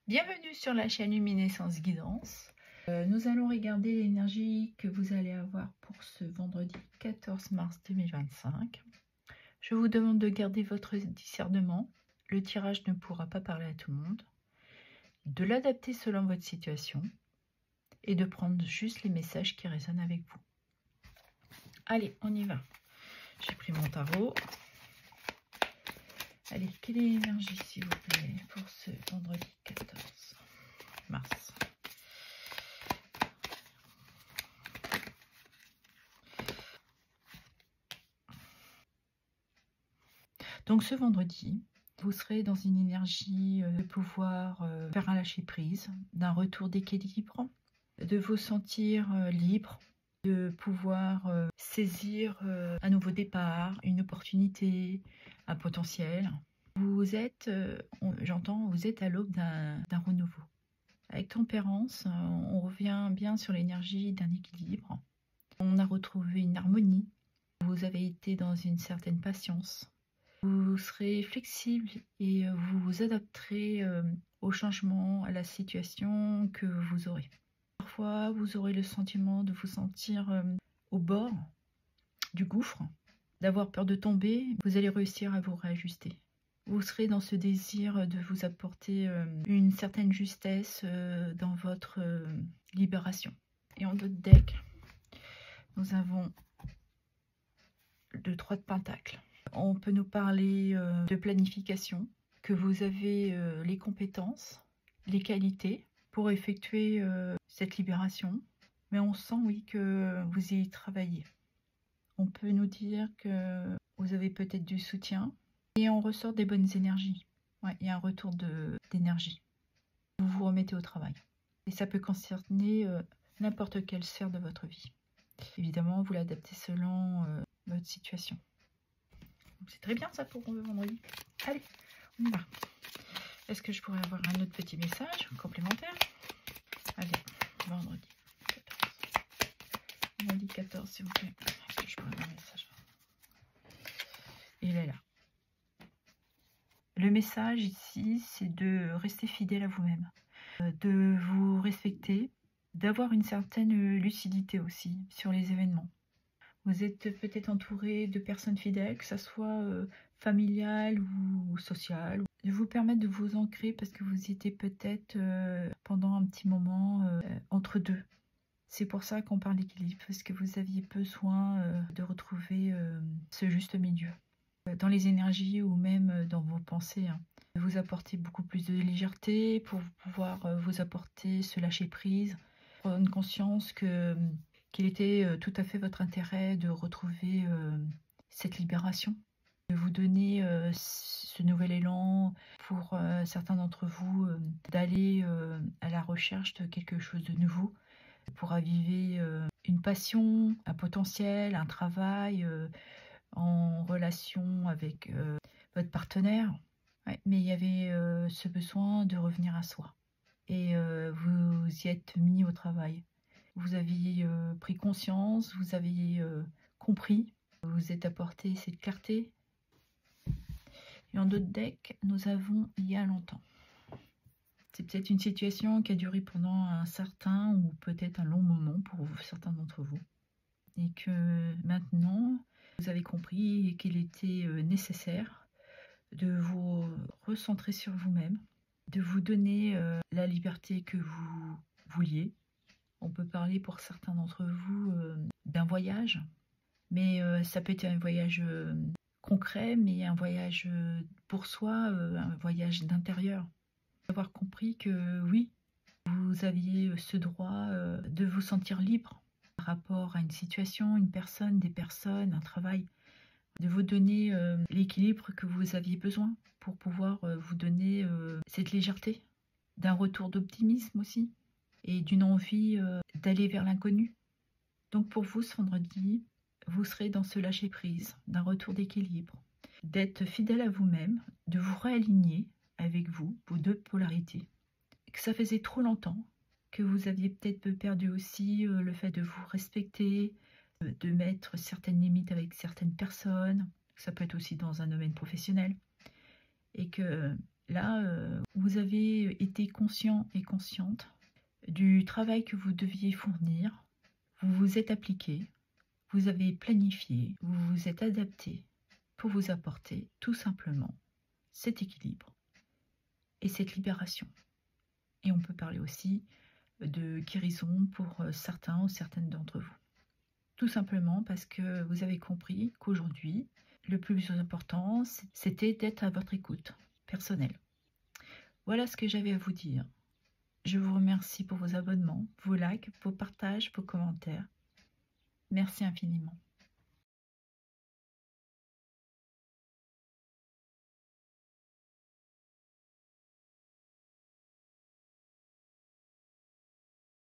Bienvenue sur la chaîne Luminescence Guidance. Nous allons regarder l'énergie que vous allez avoir pour ce vendredi 14 mars 2025. Je vous demande de garder votre discernement. Le tirage ne pourra pas parler à tout le monde. De l'adapter selon votre situation et de prendre juste les messages qui résonnent avec vous. Allez, on y va. J'ai pris mon tarot. Allez, quelle est l'énergie, s'il vous plaît, pour ce vendredi 14 mars? Donc, ce vendredi, vous serez dans une énergie de pouvoir faire un lâcher-prise, d'un retour d'équilibre, de vous sentir libre, de pouvoir saisir un nouveau départ, une opportunité, un potentiel. Vous êtes, j'entends, vous êtes à l'aube d'un renouveau. Avec tempérance, on revient bien sur l'énergie d'un équilibre. On a retrouvé une harmonie. Vous avez été dans une certaine patience. Vous serez flexible et vous vous adapterez au changement, à la situation que vous aurez. Parfois, vous aurez le sentiment de vous sentir au bord du gouffre, d'avoir peur de tomber. Vous allez réussir à vous réajuster. Vous serez dans ce désir de vous apporter une certaine justesse dans votre libération. Et en d'autres decks, nous avons le 3 de Pentacles. On peut nous parler de planification, que vous avez les compétences, les qualités pour effectuer cette libération. Mais on sent, oui, que vous y travaillez. On peut nous dire que vous avez peut-être du soutien et on ressort des bonnes énergies. Ouais, il y a un retour d'énergie. Vous vous remettez au travail. Et ça peut concerner n'importe quelle sphère de votre vie. Évidemment, vous l'adaptez selon votre situation. C'est très bien ça pour vendredi. Allez, on y va. Est-ce que je pourrais avoir un autre petit message complémentaire? Allez, vendredi 14. Vendredi 14, s'il vous plaît. Est-ce que je pourrais avoir un message? Il est là. Le message ici, c'est de rester fidèle à vous-même, de vous respecter, d'avoir une certaine lucidité aussi sur les événements. Vous êtes peut-être entouré de personnes fidèles, que ce soit familiales ou sociales, de vous permettre de vous ancrer parce que vous étiez peut-être pendant un petit moment entre deux. C'est pour ça qu'on parle d'équilibre, parce que vous aviez besoin de retrouver ce juste milieu. Dans les énergies ou même dans vos pensées, hein. Vous apporter beaucoup plus de légèreté pour pouvoir vous apporter ce lâcher-prise, prendre une conscience qu'il était tout à fait votre intérêt de retrouver cette libération, de vous donner ce nouvel élan pour certains d'entre vous, d'aller à la recherche de quelque chose de nouveau, pour aviver une passion, un potentiel, un travail en relation avec votre partenaire. Ouais, mais il y avait ce besoin de revenir à soi. Et vous y êtes mis au travail. Vous aviez pris conscience, vous aviez compris, vous êtes apporté cette clarté. Et en d'autres decks, nous avons il y a longtemps. C'est peut-être une situation qui a duré pendant un certain ou peut-être un long moment pour certains d'entre vous. Et que maintenant, vous avez compris qu'il était nécessaire de vous recentrer sur vous-même, de vous donner la liberté que vous vouliez. On peut parler pour certains d'entre vous d'un voyage, mais ça peut être un voyage concret, mais un voyage pour soi, un voyage d'intérieur. Avoir compris que oui, vous aviez ce droit de vous sentir libre par rapport à une situation, une personne, des personnes, un travail, de vous donner l'équilibre que vous aviez besoin pour pouvoir vous donner cette légèreté, d'un retour d'optimisme aussi et d'une envie d'aller vers l'inconnu. Donc pour vous, ce vendredi, vous serez dans ce lâcher-prise, d'un retour d'équilibre, d'être fidèle à vous-même, de vous réaligner avec vous, vos deux polarités. Que ça faisait trop longtemps, que vous aviez peut-être perdu aussi le fait de vous respecter, de mettre certaines limites avec certaines personnes, ça peut être aussi dans un domaine professionnel, et que Là, vous avez été conscient et consciente du travail que vous deviez fournir. Vous vous êtes appliqué, vous avez planifié, vous vous êtes adapté pour vous apporter tout simplement cet équilibre et cette libération. Et on peut parler aussi de guérison pour certains ou certaines d'entre vous. Tout simplement parce que vous avez compris qu'aujourd'hui, le plus important, c'était d'être à votre écoute personnelle. Voilà ce que j'avais à vous dire. Je vous remercie pour vos abonnements, vos likes, vos partages, vos commentaires. Merci infiniment.